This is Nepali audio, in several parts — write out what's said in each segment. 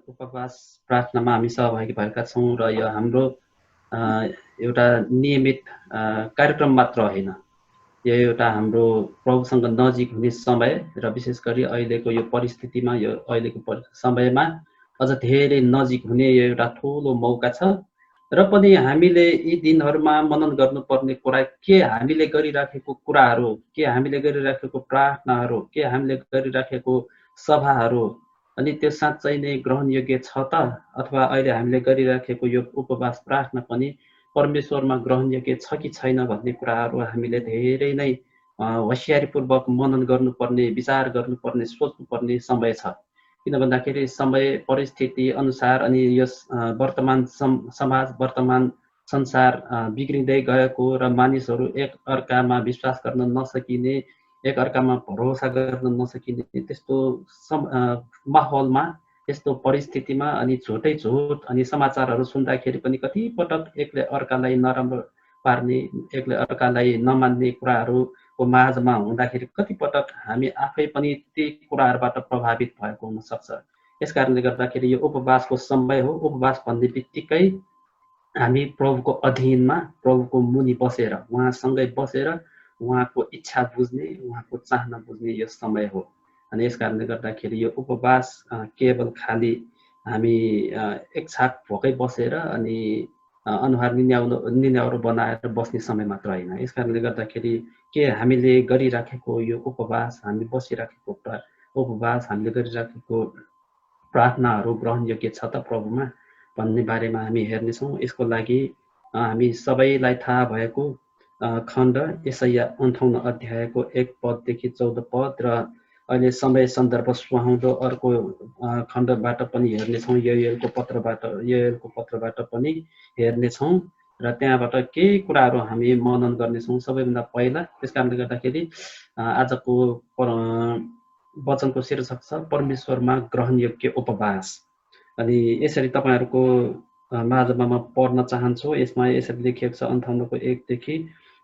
उपवास प्रार्थनामा हामी सहभागी भएका छौँ र यो हाम्रो एउटा नियमित कार्यक्रम मात्र होइन, यो एउटा हाम्रो प्रभुसँग नजिक हुने समय र विशेष गरी अहिलेको यो परिस्थितिमा, यो अहिलेको समयमा अझ धेरै नजिक हुने यो एउटा ठुलो मौका छ। र पनि हामीले यी दिनहरूमा मनन गर्नुपर्ने कुरा, के हामीले गरिराखेको कुराहरू, के हामीले गरिराखेको प्रार्थनाहरू, के हामीले गरिराखेको सभाहरू, अनि त्यो साँच्चै नै ग्रहणयोग्य छ त, अथवा अहिले हामीले गरिराखेको यो उपवास प्रार्थना पनि परमेश्वरमा ग्रहणयोग्य छ कि छैन भन्ने कुराहरू हामीले धेरै नै होसियारीपूर्वक मनन गर्नुपर्ने, विचार गर्नुपर्ने, सोच्नुपर्ने समय छ। किन भन्दाखेरि समय परिस्थिति अनुसार अनि यस वर्तमान समाज, वर्तमान संसार बिग्रिँदै गएको र मानिसहरू एक अर्कामा विश्वास गर्न नसकिने, एक अर्कामा भरोसा गर्न नसकिने त्यस्तो माहौलमा, यस्तो परिस्थितिमा अनि झुटै झुट अनि समाचारहरू सुन्दाखेरि पनि कति पटक एकले अर्कालाई नराम्रो पार्ने, एकले अर्कालाई नमान्ने कुराहरूको माझमा हुँदाखेरि कति पटक हामी आफै पनि ती कुराहरूबाट प्रभावित भएको हुनसक्छ। यस कारणले गर्दाखेरि यो उपवासको समय हो। उपवास भन्ने बित्तिकै हामी प्रभुको अधीनमा, प्रभुको मुनि बसेर, उहाँसँगै बसेर उहाँको इच्छा बुझ्ने, उहाँको चाहना बुझ्ने यो समय हो। अनि यस कारणले गर्दाखेरि यो उपवास केवल खालि हामी एक छाक भोकै बसेर अनि अनुहार निन्याउरो बनाएर बस्ने समय मात्र होइन। यस कारणले गर्दाखेरि के हामीले गरिराखेको यो उपवास, हामी बसिराखेको उपवास, हामीले गरिराखेको प्रार्थनाहरू ग्रहणयोग्य छ त प्रभुमा भन्ने बारेमा हामी हेर्नेछौँ। यसको लागि हामी सबैलाई थाहा भएको खण्ड यसैया 58 अध्यायको 1 पददेखि 14 पद र अहिले समय सन्दर्भ सुहाउँदो अर्को खण्डबाट पनि हेर्नेछौँ, योएलको पत्रबाट पनि हेर्नेछौँ र त्यहाँबाट केही कुराहरू हामी मनन गर्नेछौँ सबैभन्दा पहिला। त्यस कारणले गर्दाखेरि आजको वचनको शीर्षक छ परमेश्वरमा ग्रहणयोग्य उपवास। अनि यसरी तपाईँहरूको माझमा म पढ्न चाहन्छु। यसमा यसरी लेखिएको छ 58को 1 देखि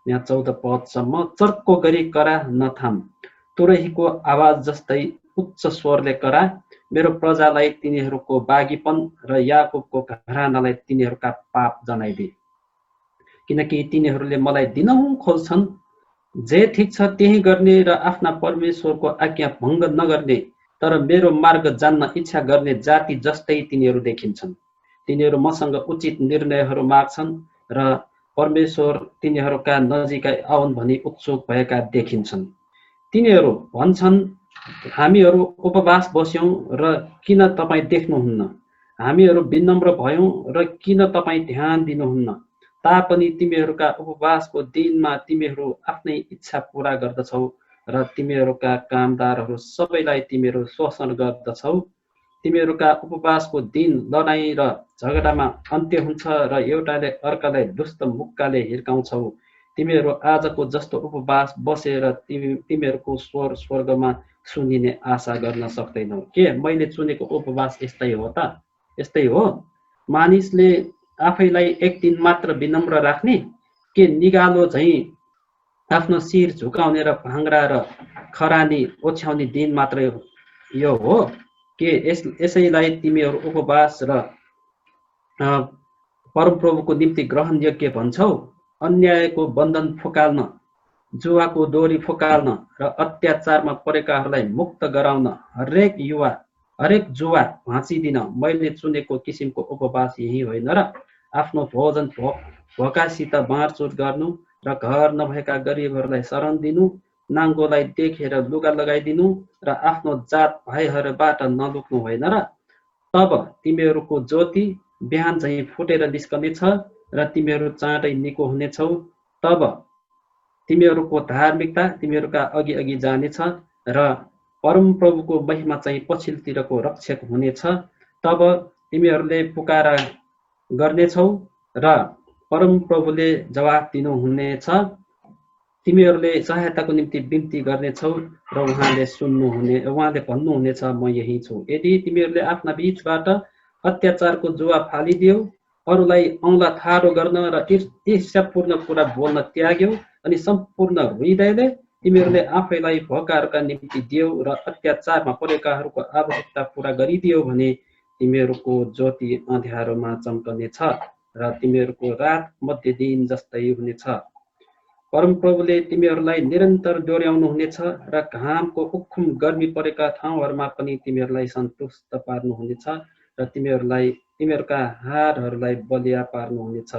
यहाँ 14 पदसम्म। चर्को गरी करा नथाम, तुरहीको आवाज जस्तै उच्च स्वरले करा, मेरो प्रजालाई तिनीहरूको बागीपन र याकुबको घरानालाई तिनीहरूका पाप जनाइदे, किनकि तिनीहरूले मलाई दिनहुँ खोज्छन्, जे ठिक छ त्यही गर्ने र आफ्ना परमेश्वरको आज्ञा भङ्ग नगर्ने, तर मेरो मार्ग जान्न इच्छा गर्ने जाति जस्तै तिनीहरू देखिन्छन्। तिनीहरू मसँग उचित निर्णयहरू माग्छन् र परमेश्वर तिनीहरूका नजिकै आउन् भनी उत्सुक भएका देखिन्छन्। तिनीहरू भन्छन्, हामीहरू उपवास बस्यौं र किन तपाईँ देख्नुहुन्न? हामीहरू विनम्र भयौं र किन तपाईँ ध्यान दिनुहुन्न? तापनि तिमीहरूका उपवासको दिनमा तिमीहरू आफ्नै इच्छा पूरा गर्दछौ र तिमीहरूका कामदारहरू सबैलाई तिमीहरू शोषण गर्दछौ। तिमीहरूका उपवासको दिन लडाईँ र झगडामा अन्त्य हुन्छ र एउटाले अर्कालाई दुष्ट मुक्काले हिर्काउँछौ। तिमीहरू आजको जस्तो उपवास बसेर तिमीहरूको स्वर स्वर्गमा सुनिने आशा गर्न सक्दैनौ। के मैले चुनेको उपवास यस्तै हो त? यस्तै हो? मानिसले आफैलाई एक दिन मात्र विनम्र राख्ने, के निगालो झैँ आफ्नो शिर झुकाउने र भाङ्रा र खरानी ओछ्याउने दिन मात्र यो हो? के यसैलाई तिमीहरू उपवास र परमप्रभुको निम्ति ग्रहणयोग्य भन्छौ? अन्यायको बन्धन फुकाल्न, जुवाको डोरी फुकाल्न र अत्याचारमा परेकाहरूलाई मुक्त गराउन, हरेक जुवा भाँचिदिन मैले चुनेको किसिमको उपवास यही होइन र? आफ्नो भोजन भोकासित बाँडचुट गर्नु र घर नभएका गरिबहरूलाई शरण दिनु, नाङ्गोलाई देखेर लुगा लगाइदिनु र आफ्नो जात भाइहरूबाट नलुक्नु होइन र? तब तिमीहरूको ज्योति बिहान चाहिँ फुटेर निस्कनेछ र तिमीहरू चाँडै निको हुनेछौ। तब तिमीहरूको धार्मिकता तिमीहरूका अघि अघि जानेछ र परमप्रभुको महिमा चाहिँ पछिल्लोतिरको रक्षक हुनेछ। तब तिमीहरूले पुकारा गर्नेछौ र परमप्रभुले जवाफ दिनुहुनेछ। तिमीहरूले सहायताको निम्ति बिन्ती गर्नेछौ र उहाँले भन्नुहुनेछ म यही छु। यदि तिमीहरूले आफ्ना बीचबाट अत्याचारको जुवा फालिदियो, अरूलाई औँला ठाडो गर्न र ईर्ष्यापूर्ण कुरा बोल्न त्याग्यौ अनि सम्पूर्ण हृदयले तिमीहरूले आफैलाई भोकाहरूका निम्ति दियौ र अत्याचारमा परेकाहरूको आवश्यकता पूरा गरिदियो भने तिमीहरूको ज्योति अँध्यारोमा चम्कनेछ र तिमीहरूको रात मध्य दिन जस्तै हुनेछ। परमप्रभुले तिमीहरूलाई निरन्तर डोर्याउनु हुनेछ र घामको उखुम गर्मी परेका ठाउँहरूमा पनि तिमीहरूलाई सन्तुष्ट पार्नुहुनेछ र तिमीहरूका हाडहरूलाई बलिया पार्नुहुनेछ।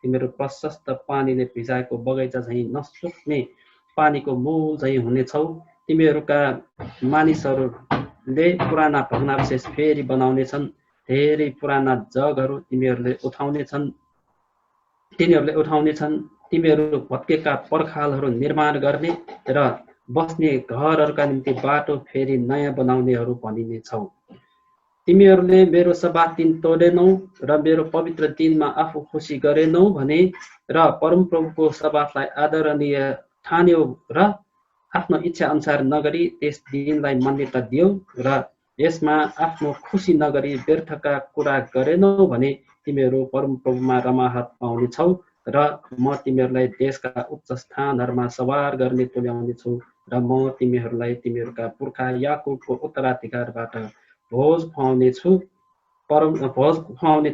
तिमीहरू प्रशस्त पानीले भिजाएको बगैँचा झैँ नसुक्ने पानीको मूल झैँ हुनेछौ। तिमीहरूका मानिसहरूले पुराना भग्नावशेष फेरि बनाउनेछन्। धेरै पुराना जगहरू तिनीहरूले उठाउनेछन्। तिमीहरू भत्केका पर्खालहरू निर्माण गर्ने र बस्ने घरहरूका निम्ति बाटो फेरि नयाँ बनाउनेहरू भनिनेछौ। तिमीहरूले मेरो सब्बात दिन तोडेनौ र मेरो पवित्र दिनमा आफू खुसी गरेनौ भने र परमप्रभुको सब्बातलाई आदरणीय ठान्यौ र आफ्नो इच्छा अनुसार नगरी त्यस दिनलाई मान्यता दियौ र यसमा आफ्नो खुसी नगरी व्यर्थका कुरा गरेनौ भने तिमीहरू परमप्रभुमा रमाहट पाउनेछौ र म तिमीहरूलाई देशका उच्च स्थानहरूमा सवार गर्ने तुल्याउनेछु र म तिमीहरूलाई तिमीहरूका पुर्खा याकुबको उत्तराधिकारबाट भोज खुवाउने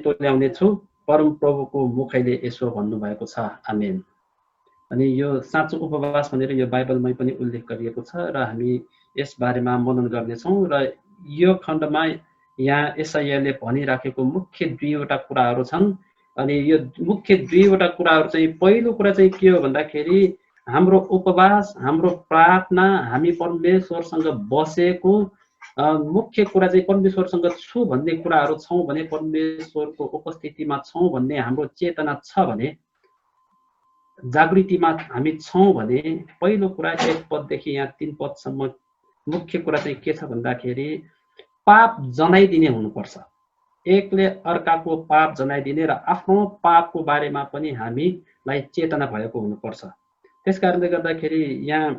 तुल्याउनेछु। परमप्रभुको मुखैले यसो भन्नुभएको छ। आमेन। अनि यो साँचो उपवास भनेर यो बाइबलमै पनि उल्लेख गरिएको छ र हामी यस बारेमा मनन गर्नेछौँ। र यो खण्डमा यहाँ यशायाले भनिराखेको मुख्य दुईवटा कुराहरू छन्। अनि यो मुख्य दुईवटा कुराहरू चाहिँ पहिलो कुरा चाहिँ के हो भन्दाखेरि हाम्रो उपवास, हाम्रो प्रार्थना, हामी परमेश्वरसँग बसेको मुख्य कुरा चाहिँ परमेश्वरसँग छु भन्ने कुराहरू छौँ भने, परमेश्वरको उपस्थितिमा छौँ भन्ने हाम्रो चेतना छ भने, जागृतिमा हामी छौँ भने पहिलो कुरा 1 पददेखि यहाँ 3 पदसम्म मुख्य कुरा चाहिँ के छ भन्दाखेरि पाप जनाइदिने हुनुपर्छ। एकले अर्काको पाप जनाइदिने र आफ्नो पापको बारेमा पनि हामीलाई चेतना भएको हुनुपर्छ। त्यस कारणले गर्दाखेरि यहाँ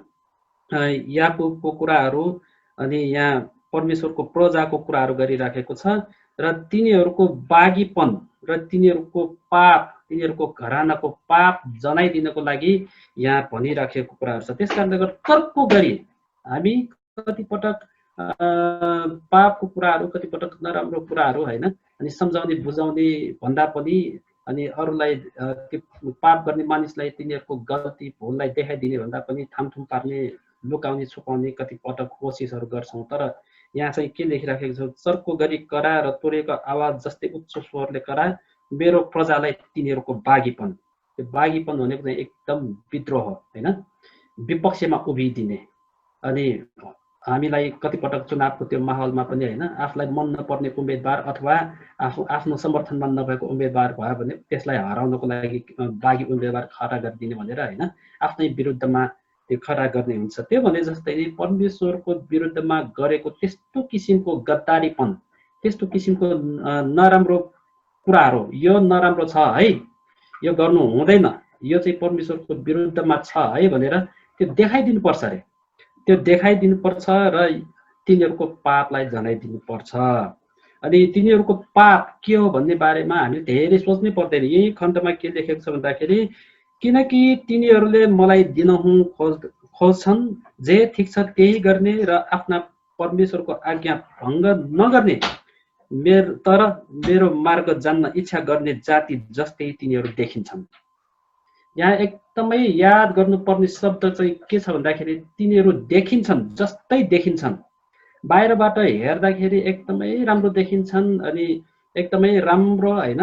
याकुबको कुराहरू अनि यहाँ परमेश्वरको प्रजाको कुराहरू गरिराखेको छ र तिनीहरूको बागीपन र तिनीहरूको पाप, तिनीहरूको घरानाको पाप जनाइदिनको लागि यहाँ भनिराखेको कुराहरू छ। त्यस कारणले गर्दा तर्क गरी हामी कतिपटक पापको कुराहरू, कतिपटक नराम्रो कुराहरू होइन, अनि सम्झाउने बुझाउने भन्दा पनि अनि अरूलाई त्यो पाप गर्ने मानिसलाई तिनीहरूको गल्ती भुललाई देखाइदिने भन्दा पनि थामथुम पार्ने, लुकाउने, छुपाउने कतिपटक कोसिसहरू गर्छौँ। तर यहाँ चाहिँ के लेखिराखेको छ, चर्को गरी करा र तोडेको आवाज जस्तै उच्च स्वरले करा मेरो प्रजालाई तिनीहरूको बागीपन। त्यो बागीपन भनेको चाहिँ एकदम विद्रोह होइन, विपक्षमा उभिदिने। अनि हामीलाई कतिपटक चुनावको त्यो माहौलमा पनि होइन, आफूलाई मन नपर्ने उम्मेदवार अथवा आफ्नो समर्थनमा नभएको उम्मेदवार भयो भने त्यसलाई हराउनको लागि बागी उम्मेदवार खडा गरिदिने भनेर होइन, आफ्नै विरुद्धमा त्यो खडा गर्ने हुन्छ। त्यो भने जस्तै परमेश्वरको विरुद्धमा गरेको त्यस्तो किसिमको गद्दारीपन, त्यस्तो किसिमको नराम्रो कुराहरू, यो नराम्रो छ है, यो गर्नु हुँदैन, यो चाहिँ परमेश्वरको विरुद्धमा छ है भनेर त्यो देखाइदिनुपर्छ अरे। त्यो देखाइदिनुपर्छ र तिनीहरूको पापलाई जनाइदिनुपर्छ। अनि तिनीहरूको पाप के हो भन्ने बारेमा हामी धेरै सोच्नै पर्दैन। यही खण्डमा के लेखेको छ भन्दाखेरि किनकि तिनीहरूले मलाई दिनहुँ खोज्छन्, जे ठिक छ त्यही गर्ने र आफ्ना परमेश्वरको आज्ञा भङ्ग नगर्ने, तर मेरो मार्ग जान्न इच्छा गर्ने जाति जस्तै तिनीहरू देखिन्छन्। यहाँ एकदमै याद गर्नुपर्ने शब्द चाहिँ के छ भन्दाखेरि तिनीहरू देखिन्छन्, जस्तै देखिन्छन्। बाहिरबाट हेर्दाखेरि एकदमै राम्रो देखिन्छन् अनि एकदमै राम्रो होइन,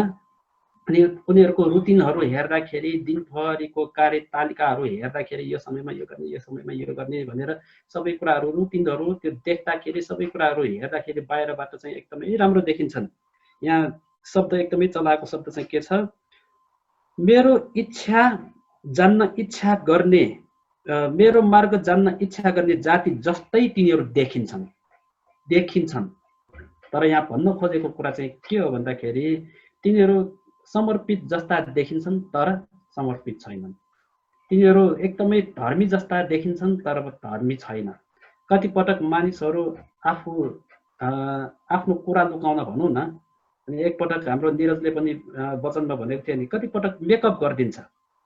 अनि उनीहरूको रुटिनहरू हेर्दाखेरि, दिनभरिको कार्यतालिकाहरू हेर्दाखेरि यो समयमा यो गर्ने, यो समयमा यो गर्ने भनेर सबै कुराहरू, रुटिनहरू त्यो देख्दाखेरि, सबै कुराहरू हेर्दाखेरि बाहिरबाट चाहिँ एकदमै राम्रो देखिन्छन्। यहाँ शब्द एकदमै चलाएको शब्द चाहिँ के छ, मेरो इच्छा जान्न इच्छा गर्ने, मेरो मार्ग जान्न इच्छा गर्ने जाति जस्तै तिनीहरू देखिन्छन्। तर यहाँ भन्न खोजेको कुरा चाहिँ के हो भन्दाखेरि तिनीहरू समर्पित जस्ता देखिन्छन् तर समर्पित छैनन्। तिनीहरू एकदमै धर्मी जस्ता देखिन्छन् तर धर्मी छैन। कतिपटक मानिसहरू आफ्नो कुरा लुकाउन भनौँ न, अनि एकपटक हाम्रो निरजले पनि वचनमा भनेको थियो नि, कतिपटक मेकअप गरिदिन्छ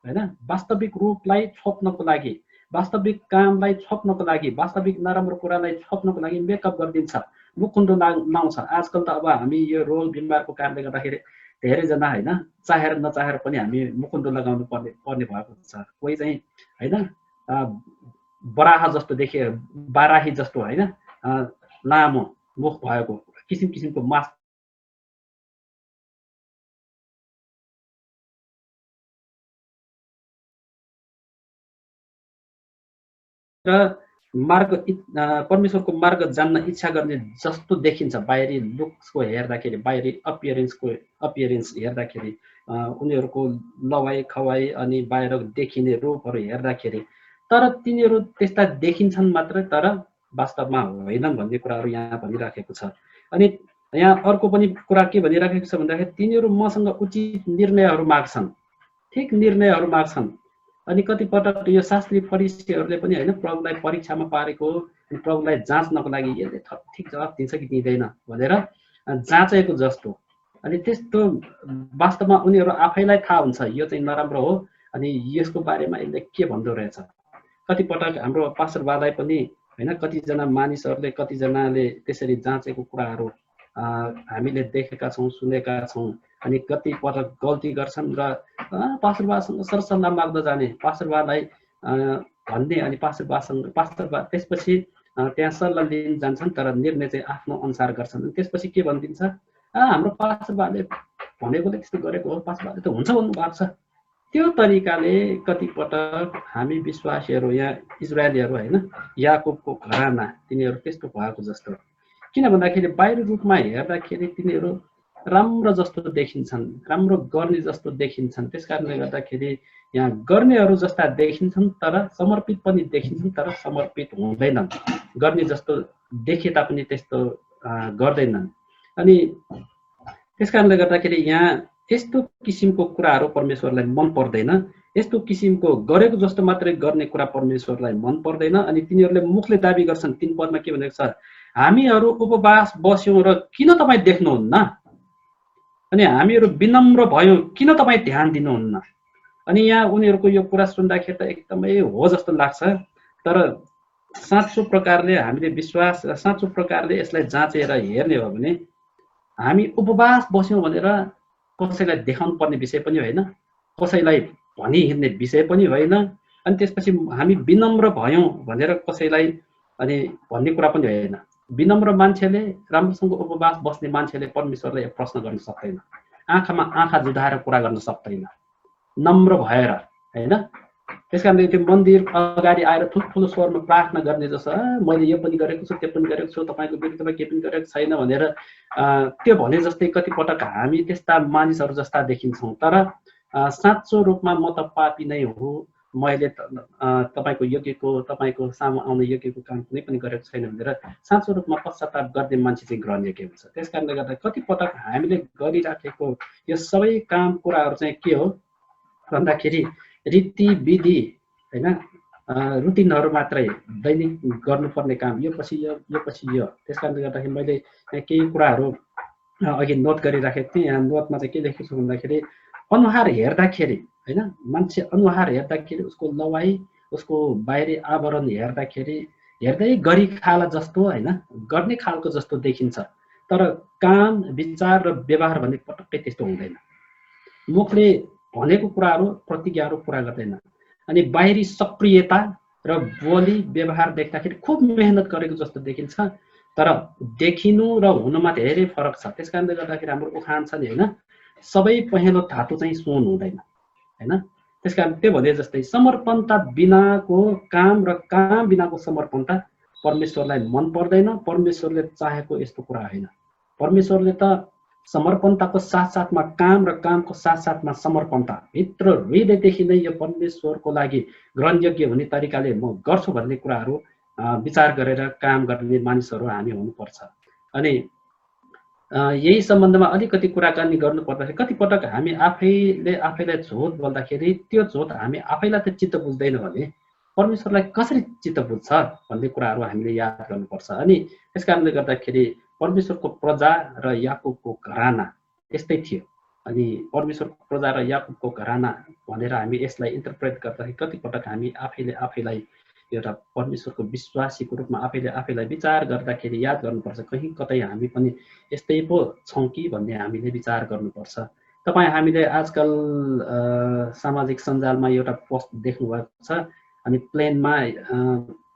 होइन, वास्तविक रूपलाई छोप्नको लागि, वास्तविक कामलाई छोप्नको लागि, वास्तविक नराम्रो कुरालाई छोप्नको लागि मेकअप गरिदिन्छ। मुखुन्डो लाउँछ। आजकल त अब हामी यो रोग बिमारको कारणले गर्दाखेरि धेरैजना होइन चाहेर नचाहेर पनि हामी मुखुन्डो लगाउनु पर्ने भएको छ। कोही चाहिँ होइन बराह जस्तो देखिए बाराही जस्तो होइन लामो मुख भएको किसिम किसिमको मास्क र मार्ग परमेश्वरको मार्ग जान्न इच्छा गर्ने जस्तो देखिन्छ बाहिरी लुक्सको हेर्दाखेरि, बाहिरी अपियरेन्स हेर्दाखेरि, उनीहरूको लवाइ खवाइ अनि बाहिर देखिने रूपहरू हेर्दाखेरि, तर तिनीहरू त्यस्ता देखिन्छन् मात्र, तर वास्तवमा होइनन् भन्ने कुराहरू यहाँ भनिराखेको छ। अनि यहाँ अर्को पनि कुरा के भनिराखेको छ भन्दाखेरि तिनीहरू मसँग उचित निर्णयहरू माग्छन्, ठिक निर्णयहरू माग्छन्। अनि कतिपटक यो शास्त्री फरिसीहरूले पनि होइन प्रभुलाई परीक्षामा पारेको, प्रभुलाई जाँच्नको लागि यसले ठिक जवाफ दिन्छ कि दिँदैन भनेर जाँचेको जस्तो। अनि त्यस्तो वास्तवमा उनीहरू आफैलाई थाहा हुन्छ यो चाहिँ नराम्रो हो अनि यसको बारेमा यसले के भन्दो रहेछ। कतिपटक हाम्रो पास्टरबालाई पनि होइन कतिजना मानिसहरूले कतिजनाले त्यसरी जाँचेको कुराहरू हामीले देखेका छौँ, सुनेका छौँ। अनि कतिपटक गल्ती गर्छन् र पास्टरबासँग सरसल्लाह माग्न जाने, पास्टरबालाई भन्ने अनि पास्टरबा त्यसपछि त्यहाँ सल्लाह लिन जान्छन्, तर निर्णय चाहिँ आफ्नो अनुसार गर्छन्। अनि त्यसपछि के भनिदिन्छ, हाम्रो पास्टरबाले भनेकोले त्यस्तो गरेको हो, पास्टरबाले त हुन्छ भन्नुभएको छ। त्यो तरिकाले कतिपटक हामी विश्वासीहरू यहाँ इजरायलीहरू होइन याकुबको घराना तिनीहरू त्यस्तो भएको जस्तो। किन भन्दाखेरि बाहिर रूपमा हेर्दाखेरि तिनीहरू राम्रो जस्तो देखिन्छन्, राम्रो गर्ने जस्तो देखिन्छन्। त्यस कारणले गर्दाखेरि यहाँ गर्नेहरू जस्ता देखिन्छन् तर समर्पित पनि देखिन्छन्, तर समर्पित हुँदैनन्। गर्ने जस्तो देखे तापनि त्यस्तो गर्दैनन्। अनि त्यस कारणले गर्दाखेरि यहाँ यस्तो किसिमको कुराहरू परमेश्वरलाई मन पर्दैन। यस्तो किसिमको गरेको जस्तो मात्रै गर्ने कुरा परमेश्वरलाई मन पर्दैन। अनि तिनीहरूले मुखले दाबी गर्छन्, 3 पदमा के भनेको छ, हामीहरू उपवास बस्यौँ र किन तपाईँ देख्नुहुन्न, अनि हामीहरू विनम्र भयौँ किन तपाईँ ध्यान दिनुहुन्न। अनि यहाँ उनीहरूको यो कुरा सुन्दाखेरि त एकदमै हो जस्तो लाग्छ, तर साँचो प्रकारले हामीले विश्वास साँचो प्रकारले यसलाई जाँचेर हेर्ने हो भने हामी उपवास बस्यौँ भनेर कसैलाई देखाउनु पर्ने विषय पनि होइन, कसैलाई भनी हिँड्ने विषय पनि होइन। अनि त्यसपछि हामी विनम्र भयौँ भनेर कसैलाई अनि भन्ने कुरा पनि होइन। विनम्र मान्छेले, राम्रोसँग उपवास बस्ने मान्छेले परमेश्वरलाई प्रश्न गर्न सक्दैन, आँखामा आँखा जुधाएर कुरा गर्न सक्दैन, नम्र भएर होइन। त्यस कारणले त्यो मन्दिर अगाडि आएर ठुल्ठुलो स्वरमा प्रार्थना गर्ने जस्तो मैले यो पनि गरेको छु, त्यो पनि गरेको छु, तपाईँको विरुद्धमा केही पनि गरेको छैन भनेर त्यो भने जस्तै कतिपटक हामी त्यस्ता मानिसहरू जस्ता देखिन्छौँ। तर साँचो रूपमा म त पापी नै हो, मैले तपाईँको योग्यको, तपाईँको सामु आउने योग्यको काम कुनै पनि गरेको छैन भनेर साँचो रूपमा पश्चाताप गर्ने मान्छे चाहिँ ग्रहणीय के हुन्छ। त्यस कारणले गर्दा कतिपटक हामीले गरिराखेको यो सबै काम कुराहरू चाहिँ के हो भन्दाखेरि रीति विधि होइन, रुटिनहरू मात्रै, दैनिक गर्नुपर्ने काम, यो पछि यो, यो पछि यो। त्यस कारणले गर्दाखेरि मैले केही कुराहरू अघि नोट गरिराखेको थिएँ। यहाँ नोटमा चाहिँ के लेखेको छु भन्दाखेरि अनुहार हेर्दाखेरि होइन, मान्छे अनुहार हेर्दाखेरि, उसको लवाइ, उसको बाहिरी आवरण हेर्दाखेरि हेर्दै गरी खाला जस्तो होइन, गर्ने खालको जस्तो देखिन्छ, तर काम, विचार र व्यवहार भन्ने पटक्कै त्यस्तो हुँदैन। मुखले भनेको कुराहरू, प्रतिज्ञाहरू पुरा गर्दैन। अनि बाहिरी सक्रियता र बोली व्यवहार देख्दाखेरि खुब मेहनत गरेको जस्तो देखिन्छ, तर देखिनु र हुनुमा धेरै फरक छ। त्यस कारणले गर्दाखेरि हाम्रो उखान छ नि होइन, सबै पहेँलो धातु चाहिँ सुन हुँदैन होइन। त्यस कारण त्यो भने जस्तै समर्पणता बिनाको काम र काम बिनाको समर्पणता परमेश्वरलाई मन पर्दैन। परमेश्वरले चाहेको यस्तो कुरा होइन। परमेश्वरले त समर्पणताको साथसाथमा काम र कामको साथसाथमा समर्पणता, भित्र हृदयदेखि नै यो परमेश्वरको लागि ग्रहणयोग्य हुने तरिकाले म गर्छु भन्ने कुराहरू विचार गरेर काम गर्ने मानिसहरू हामी हुनुपर्छ। अनि यही सम्बन्धमा अलिकति कुराकानी गर्नु पर्दाखेरि कतिपटक हामी आफैलाई झोट बोल्दाखेरि त्यो झोट हामी आफैलाई त चित्त बुझ्दैन भने परमेश्वरलाई कसरी चित्त बुझ्छ भन्ने कुराहरू हामीले याद गर्नुपर्छ। अनि त्यस कारणले गर्दाखेरि परमेश्वरको प्रजा र याकुबको घराना यस्तै थियो। अनि परमेश्वरको प्रजा र याकुबको घराना भनेर हामी यसलाई इन्टरप्रेट गर्दाखेरि कतिपटक हामी आफैलाई एउटा परमेश्वरको विश्वासीको रूपमा आफैलाई विचार गर्दाखेरि याद गर्नुपर्छ, कहीँ कतै हामी पनि यस्तै पो छौँ कि भन्ने हामीले विचार गर्नुपर्छ। तपाईँ हामीले आजकल सामाजिक सञ्जालमा एउटा पोस्ट देख्नुभएको छ, अनि प्लेनमा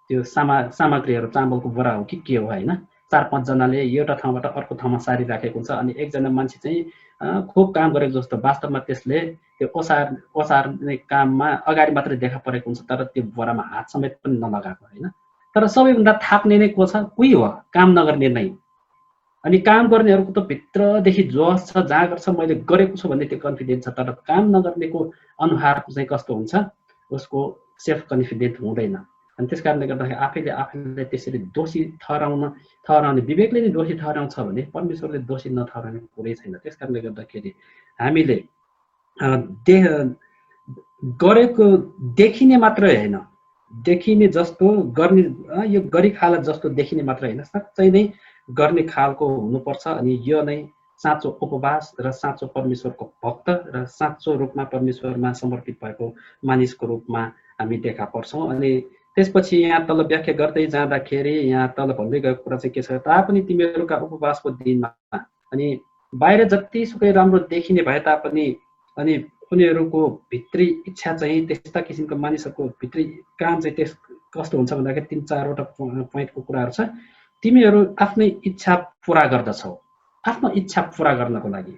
त्यो सामग्रीहरू चामलको बोरा हो कि के हो होइन, 4-5 जनाले एउटा ठाउँबाट अर्को ठाउँमा सारिराखेको हुन्छ, अनि एकजना मान्छे चाहिँ खुब काम गरेको जस्तो वास्तवमा त्यसले त्यो ओसार्ने काममा अगाडि मात्रै देखा परेको हुन्छ, तर त्यो बोरामा हात समेत पनि नलगाएको होइन। तर सबैभन्दा थाक्ने नै को छ? उही हो, काम नगर्ने नै। अनि काम गर्नेहरूको त भित्रदेखि जोस छ, जाँगर छ, मैले गरेको छु भन्ने त्यो कन्फिडेन्स छ, तर काम नगर्नेको अनुहार चाहिँ कस्तो हुन्छ? उसको सेल्फ कन्फिडेन्ट हुँदैन। अनि त्यस कारणले गर्दाखेरि आफैलाई त्यसरी दोषी ठहराउने, विवेकले नै दोषी ठहराउँछ भने परमेश्वरले दोषी नठहराउने कुरै छैन। त्यस कारणले गर्दाखेरि हामीले गरेको देखिने मात्रै होइन, देखिने जस्तो गर्ने, यो गरी खाला जस्तो देखिने मात्रै होइन, साँच्चै नै गर्ने खालको हुनुपर्छ। अनि यो नै साँचो उपवास र साँचो परमेश्वरको भक्त र साँचो रूपमा परमेश्वरमा समर्पित भएको मानिसको रूपमा हामी देखा पर्छौँ। अनि त्यसपछि यहाँ तल व्याख्या गर्दै जाँदाखेरि यहाँ तल भन्दै गएको कुरा चाहिँ के छ? तापनि तिमीहरूका उपवासको दिनमा, अनि बाहिर जतिसुकै राम्रो देखिने भए तापनि अनि उनीहरूको भित्री इच्छा चाहिँ त्यस्ता किसिमको मानिसहरूको भित्री काम चाहिँ कस्तो हुन्छ भन्दाखेरि 3-4वटा पोइन्टको कुराहरू छ। तिमीहरू आफ्नै इच्छा पुरा गर्दछौ। आफ्नो इच्छा पुरा गर्नको लागि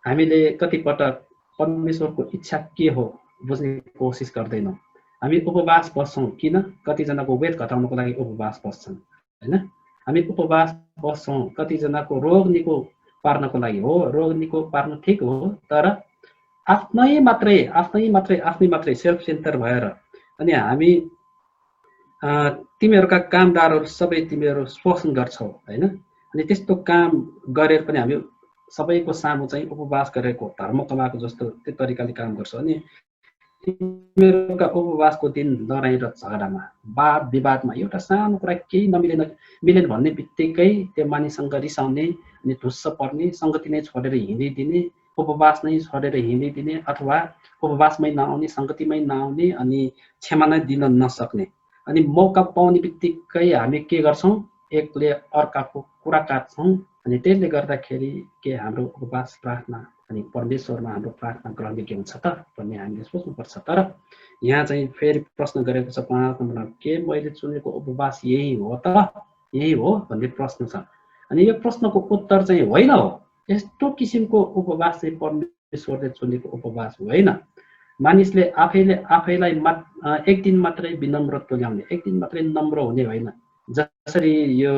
हामीले कतिपटक परमेश्वरको इच्छा के हो बुझ्ने कोसिस गर्दैनौँ। हामी उपवास बस्छौँ किन? कतिजनाको वेट घटाउनको लागि उपवास बस्छन् होइन। हामी उपवास बस्छौँ कतिजनाको रोग निको पार्नको लागि हो। रोग निको पार्नु ठिक हो, तर आफ्नै मात्रै सेल्फ सेन्टर भएर। अनि हामी तिमीहरूका कामदारहरू सबै तिमीहरू शोषण गर्छौ होइन। अनि त्यस्तो काम गरेर पनि हामी सबैको सामु चाहिँ उपवास गरेको धर्म कमाएको जस्तो त्यो तरिकाले काम गर्छौ। अनि तिमीहरूका उपवासको दिन लडाइँ र झगडामा, वाद विवादमा, एउटा सानो कुरा केही मिलेन भन्ने बित्तिकै त्यो मानिससँग रिसाउने, अनि ढुस्स पर्ने, सङ्गति नै छोडेर हिँडिदिने, उपवास नै छोडेर हिँडिदिने, अथवा उपवासमै नआउने, सङ्गतिमै नआउने, अनि क्षमा नै दिन नसक्ने। अनि मौका पाउने बित्तिकै हामी के गर्छौँ? एकले अर्काको कुरा काट्छौँ। अनि त्यसले गर्दाखेरि के हाम्रो उपवास प्रार्थना अनि परमेश्वरमा हाम्रो प्रार्थना ग्रहणयोग्य हुन्छ त भन्ने हामीले सोच्नुपर्छ। तर यहाँ चाहिँ फेरि प्रश्न गरेको छ 5 नम्बरमा, के मैले चुनेको उपवास यही हो त? यही हो भन्ने प्रश्न छ। अनि यो प्रश्नको उत्तर चाहिँ होइन हो। यस्तो किसिमको उपवास चाहिँ परमेश्वरले चुनेको उपवास होइन। मानिसले आफैलाई एक दिन मात्रै विनम्र तुल्याउने, एक दिन मात्रै नम्र हुने होइन। जसरी यो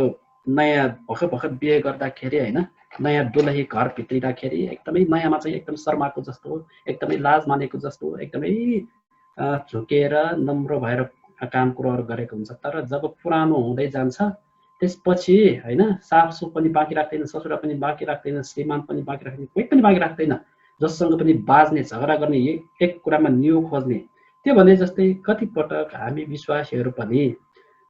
नयाँ भर्खर बिहे गर्दाखेरि होइन, नयाँ दुलही घर भित्रिँदाखेरि एकदमै नयाँमा चाहिँ एकदम शर्माको जस्तो, एकदमै लाज मानेको जस्तो, एकदमै झुकेर नम्र भएर काम कुरोहरू गरेको हुन्छ। तर जब पुरानो हुँदै जान्छ त्यसपछि होइन, सासू पनि बाँकी राख्दैन, ससुरा पनि बाँकी राख्दैन, श्रीमान पनि बाँकी राख्दैन, कोही पनि बाँकी राख्दैन। जससँग पनि बाज्ने, झगडा गर्ने, एक कुरामा न्यु खोज्ने। त्यो भने जस्तै कतिपटक हामी विश्वासीहरू पनि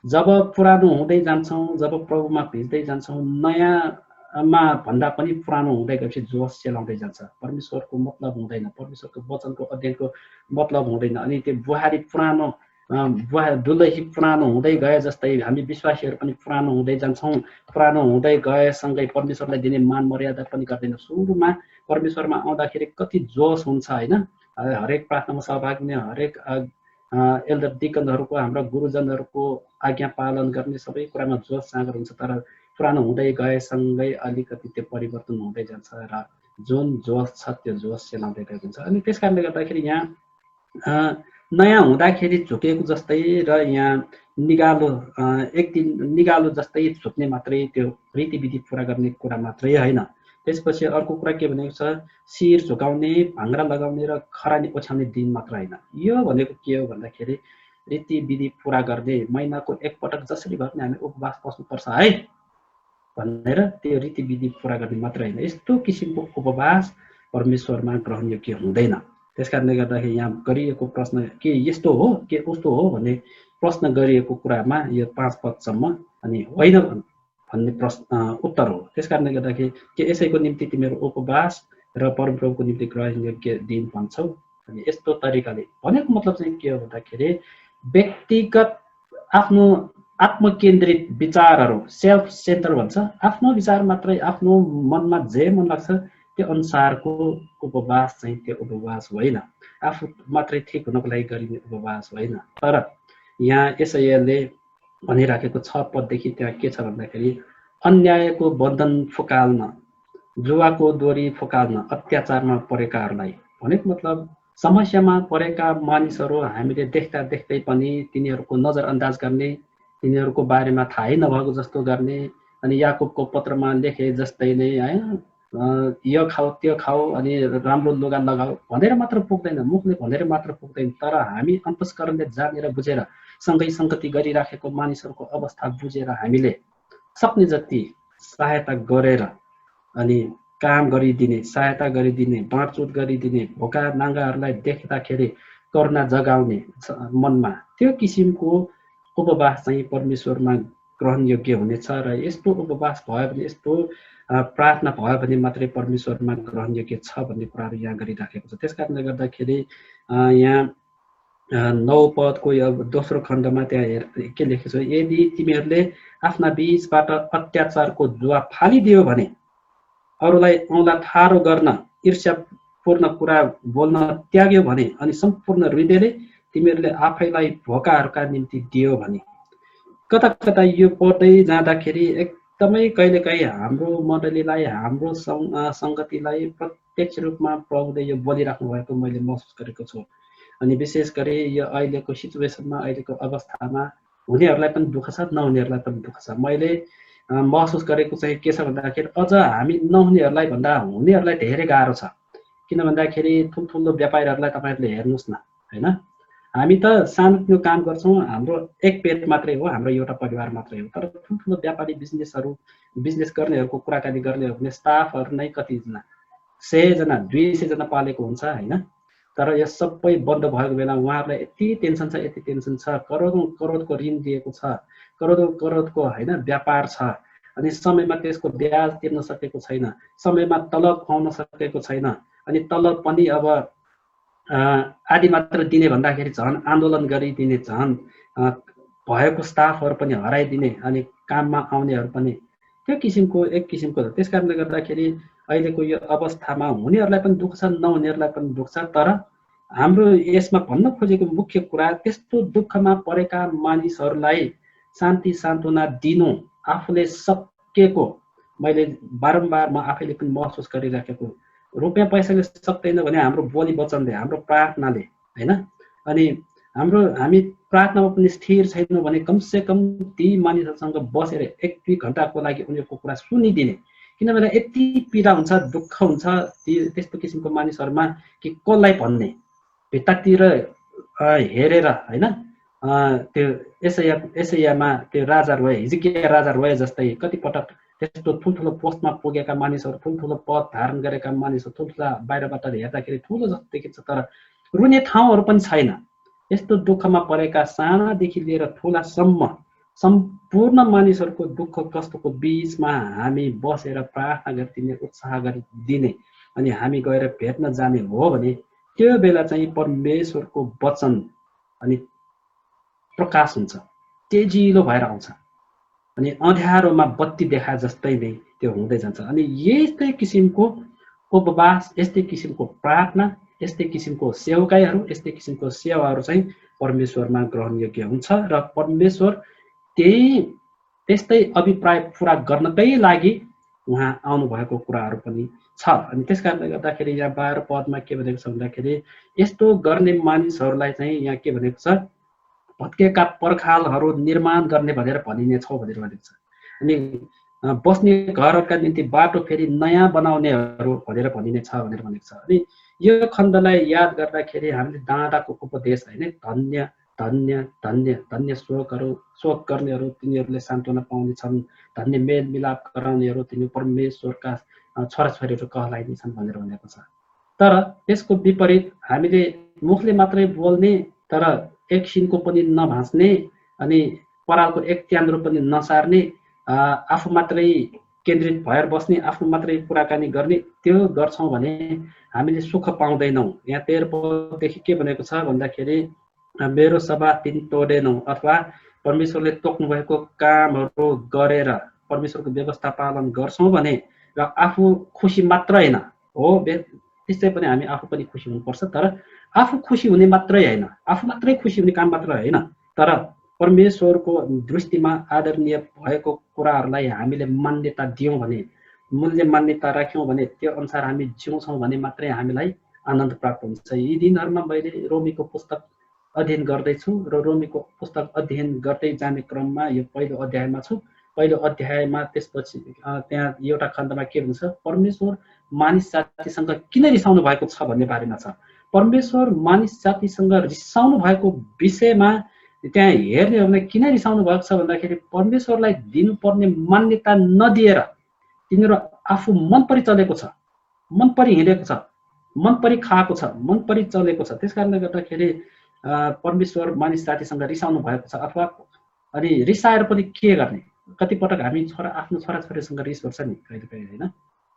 जब पुरानो हुँदै जान्छौँ, जब प्रभुमा भिज्दै जान्छौँ, नयाँमा भन्दा पनि पुरानो हुँदै गएपछि जोस चलाउँदै जान्छ। परमेश्वरको मतलब हुँदैन, परमेश्वरको वचनको अध्ययनको मतलब हुँदैन। अनि त्यो बुहारी पुरानो दुलही पुरानो हुँदै गए जस्तै हामी विश्वासीहरू पनि पुरानो हुँदै जान्छौँ। पुरानो हुँदै गएसँगै परमेश्वरलाई दिने मान मर्यादा पनि गर्दैन। सुरुमा परमेश्वरमा आउँदाखेरि कति जोस हुन्छ होइन, हरेक प्रार्थनामा सहभागी हुने, हरेक एल्डर डिकनहरूको, हाम्रा गुरुजनहरूको आज्ञा पालन गर्ने, सबै कुरामा जोस जाँगर हुन्छ। तर पुरानो हुँदै गएसँगै अलिकति त्यो परिवर्तन हुँदै जान्छ र जुन जोस छ त्यो जोस चलाउँदै गएको हुन्छ। अनि त्यस कारणले गर्दाखेरि यहाँ नयाँ हुँदाखेरि झुकेको जस्तै र यहाँ एक दिन निगालो जस्तै झुक्ने मात्रै त्यो रीतिविधि पुरा गर्ने कुरा मात्रै होइन। त्यसपछि अर्को कुरा के भनेको छ? शिर झुकाउने, भाङ्रा लगाउने र खरानी ओछ्याउने दिन मात्र होइन। यो भनेको के हो भन्दाखेरि रीतिविधि पुरा गर्ने, महिनाको एकपटक जसरी भए पनि हामी उपवास बस्नुपर्छ है भनेर त्यो रीतिविधि पुरा गर्ने मात्र होइन। यस्तो किसिमको उपवास परमेश्वरमा ग्रहणयोग्य हुँदैन। त्यस कारणले गर्दाखेरि यहाँ गरिएको प्रश्न के यस्तो हो के उस्तो हो भन्ने प्रश्न गरिएको कुरामा यो 5 पदसम्म अनि होइन भन्ने प्रश्न उत्तर हो। त्यस कारणले गर्दाखेरि के यसैको निम्ति तिमीहरू उपवास र परमप्रभुको निम्ति ग्रहणयोग्य दिन भन्छौ? अनि यस्तो तरिकाले भनेको मतलब चाहिँ के हो भन्दाखेरि व्यक्तिगत आफ्नो आत्मकेन्द्रित विचारहरू सेल्फ सेन्टर भन्छ, आफ्नो विचार मात्रै, आफ्नो मनमा जे मन लाग्छ त्यो अनुसारको उपवास चाहिँ त्यो उपवास होइन, आफू मात्रै ठिक हुनको लागि गरिने उपवास होइन। तर यहाँ यसैले भनिराखेको 6 पददेखि त्यहाँ के छ भन्दाखेरि अन्यायको बन्धन फुकाल्न, जुवाको डोरी फुकाल्न अत्याचारमा परेकाहरूलाई, भनेको मतलब समस्यामा परेका मानिसहरू हामीले देख्दा देख्दै पनि तिनीहरूको नजरअन्दाज गर्ने, तिनीहरूको बारेमा थाहै नभएको जस्तो गर्ने, अनि याकुबको पत्रमा लेखे जस्तै नै है यो खाऊ त्यो खाऊ अनि राम्रो लुगा लगाऊ भनेर मात्र पुग्दैन, मुखले भनेर मात्र पुग्दैन, तर हामी अन्तस्करणले जानेर बुझेर सँगै सङ्गति गरिराखेको मानिसहरूको अवस्था बुझेर हामीले सक्ने जति सहायता गरेर अनि काम गरिदिने, सहायता गरिदिने, बाँडचुट गरिदिने, भोका नाङ्गाहरूलाई देख्दाखेरि करुणा जगाउने मनमा त्यो किसिमको उपवास चाहिँ परमेश्वरमा ग्रहणयोग्य हुनेछ। र यस्तो उपवास भयो भने, यस्तो प्रार्थना भयो भने मात्रै परमेश्वरमा ग्रहणयोग्य छ भन्ने कुराहरू यहाँ गरिराखेको छ। त्यस कारणले गर्दाखेरि यहाँ 9 पदको दोस्रो खण्डमा त्यहाँ के लेखेको छ, यदि तिमीहरूले आफ्ना बीचबाट अत्याचारको जुवा फालिदियो भने, अरूलाई औँला ठाडो गर्न, ईर्ष्यापूर्ण कुरा बोल्न त्याग्यो भने, अनि सम्पूर्ण हृदयले तिमीहरूले आफैलाई भोकाहरूका निम्ति दियो भने। कता कता यो पढ्दै जाँदाखेरि एकदमै कहिलेकाहीँ हाम्रो मण्डलीलाई, हाम्रो सङ्गतिलाई प्रत्यक्ष रूपमा प्रभुले यो बोलिराख्नु भएको मैले महसुस गरेको छु। अनि विशेष गरी यो अहिलेको सिचुएसनमा, अहिलेको अवस्थामा हुनेहरूलाई पनि दुःख छ, नहुनेहरूलाई पनि दुःख छ। मैले महसुस गरेको चाहिँ के छ भन्दाखेरि अझ हामी नहुनेहरूलाई भन्दा हुनेहरूलाई धेरै गाह्रो छ। किन भन्दाखेरि ठुल्ठुलो व्यापारीहरूलाई तपाईँहरूले हेर्नुहोस् न, होइन, हामी त सानो काम गर्छौँ, हाम्रो एक पेट मात्रै हो, हाम्रो एउटा परिवार मात्रै हो, तर ठुल्ठुलो व्यापारी बिजनेस गर्नेहरूको कुराकानी गर्ने हो भने स्टाफहरू नै कतिजना, 100 जना 200 जना पालेको हुन्छ, होइन। तर यो सबै बन्द भएको बेला उहाँहरूलाई यति टेन्सन छ, यति टेन्सन छ, करोडौँ करोडको ऋण दिएको छ, करोडौँ करोडको होइन व्यापार छ, अनि समयमा त्यसको ब्याज तिर्न सकेको छैन, समयमा तलब खुवाउन सकेको छैन, अनि तलब पनि अब आदि मात्र दिने भन्दाखेरि झन् आन्दोलन गरिदिने, झन् भएको स्टाफहरू पनि हराइदिने, अनि काममा आउनेहरू पनि त्यो किसिमको एक किसिमको। त्यस कारणले गर्दाखेरि अहिलेको यो अवस्थामा हुनेहरूलाई पनि दुःख छ, नहुनेहरूलाई पनि दुःख छ। तर हाम्रो यसमा भन्न खोजेको मुख्य कुरा त्यस्तो दुःखमा परेका मानिसहरूलाई शान्ति सान्त्वना दिनु आफूले सकेको, मैले बारम्बार म आफैले पनि महसुस गरिराखेको, रुपियाँ पैसाले सक्दैन भने हाम्रो बोली वचनले, हाम्रो प्रार्थनाले, होइन, अनि हामी प्रार्थनामा पनि स्थिर छैनौँ भने कमसे कम ती मानिसहरूसँग बसेर 1-2 घन्टाको लागि उनीहरूको कुरा सुनिदिने। किनभने यति पीडा हुन्छ, दुःख हुन्छ त्यस्तो किसिमको मानिसहरूमा कि कसलाई भन्ने, भित्तातिर हेरेर, होइन, त्यो एसैयामा त्यो राजा रोए, हिजकिया राजा रोए जस्तै कतिपटक त्यस्तो ठुल्ठुलो पोस्टमा पुगेका मानिसहरू, ठुल्ठुलो पद धारण गरेका मानिसहरू ठुल्ठुला बाहिरबाट हेर्दाखेरि ठुलो जस्तो देखिन्छ, तर रुने ठाउँहरू पनि छैन। यस्तो दुःखमा परेका सानादेखि लिएर ठुलासम्म सम्पूर्ण मानिसहरूको दुःख कष्टको बिचमा हामी बसेर प्रार्थना गरिदिने, उत्साह गरिदिने, अनि हामी गएर भेट्न जाने हो भने त्यो बेला चाहिँ परमेश्वरको वचन अनि प्रकाश हुन्छ, तेजिलो भएर आउँछ, अनि अँध्यारोमा बत्ती देखा जस्तै नै त्यो हुँदै जान्छ। अनि यस्तै किसिमको उपवास, यस्तै किसिमको प्रार्थना, यस्तै किसिमको सेवकाईहरू, यस्तै किसिमको सेवाहरू चाहिँ परमेश्वरमा ग्रहणयोग्य हुन्छ, र परमेश्वर त्यस्तै अभिप्राय पुरा गर्नकै लागि उहाँ आउनुभएको कुराहरू पनि छ। अनि त्यस कारणले गर्दाखेरि यहाँ 12 पदमा के भनेको छ भन्दाखेरि यस्तो गर्ने मानिसहरूलाई चाहिँ यहाँ के भनेको छ, भत्केका पर्खालहरू निर्माण गर्ने भनेर भनिनेछ भनेर भनेको छ। अनि बस्ने घरहरूका निम्ति बाटो फेरि नयाँ बनाउनेहरू भनेर भनिनेछ भनेर भनेको छ। अनि यो खण्डलाई याद गर्दाखेरि हामीले डाँडाको उपदेश, होइन, धन्य धन्य धन्य धन्य शोक गर्नेहरू तिनीहरूले सान्त्वना पाउनेछन्, धन्य मेलमिलाप गराउनेहरू तिनी परमेश्वरका छोराछोरीहरू कहलाइनेछन् भनेर भनेको छ। तर त्यसको विपरीत हामीले मुखले मात्रै बोल्ने, तर एकछिनको पनि नभाँच्ने, अनि परालको एक त्यान्द्रो पनि नसार्ने, आफू मात्रै केन्द्रित भएर बस्ने, आफू मात्रै कुराकानी गर्ने, त्यो गर्छौँ भने हामीले सुख पाउँदैनौँ। यहाँ 13 पददेखि के भनेको छ भन्दाखेरि मेरो सभा तिमी तोडेनौ, अथवा परमेश्वरले तोक्नु भएको कामहरू गरेर परमेश्वरको व्यवस्था पालन गर्छौँ भने र आफू खुसी मात्र हैन हो, त्यस्तै पनि हामी आफू पनि खुसी हुनुपर्छ। तर आफू खुसी हुने मात्रै हैन, आफू मात्रै खुसी हुने काम मात्र हैन, तर परमेश्वरको दृष्टिमा आदरणीय भएको कुराहरूलाई हामीले मान्यता दियौँ भने, मूल्य मान्यता राख्यौँ भने, त्यो अनुसार हामी जिउँछौँ भने मात्रै हामीलाई आनन्द प्राप्त हुन्छ। यी दिनहरूमा मैले रोमीको पुस्तक अध्ययन गर्दैछु र रोमीको पुस्तक अध्ययन गर्दै जाने क्रममा यो पहिलो अध्यायमा छु। पहिलो अध्यायमा त्यसपछि त्यहाँ एउटा खण्डमा के भन्छ, परमेश्वर मानिस जातिसँग किन रिसाउनु भएको छ भन्ने बारेमा छ। परमेश्वर मानिस जातिसँग रिसाउनु भएको विषयमा त्यहाँ हेर्नेहरूले किन रिसाउनु भएको छ भन्दाखेरि परमेश्वरलाई दिनुपर्ने मान्यता नदिएर तिनीहरू आफू मन परि चलेको छ, मन परि हिँडेको छ, मन परि खाएको छ, मन परि चलेको छ। त्यसकारणले गर्दाखेरि परमेश्वर मानिस जातिसँग रिसाउनु भएको छ। अथवा अनि रिसाएर पनि के गर्ने, कतिपटक हामी आफ्नो छोराछोरीसँग रिस उठ्छ नि कहिलेकाहीँ होइन।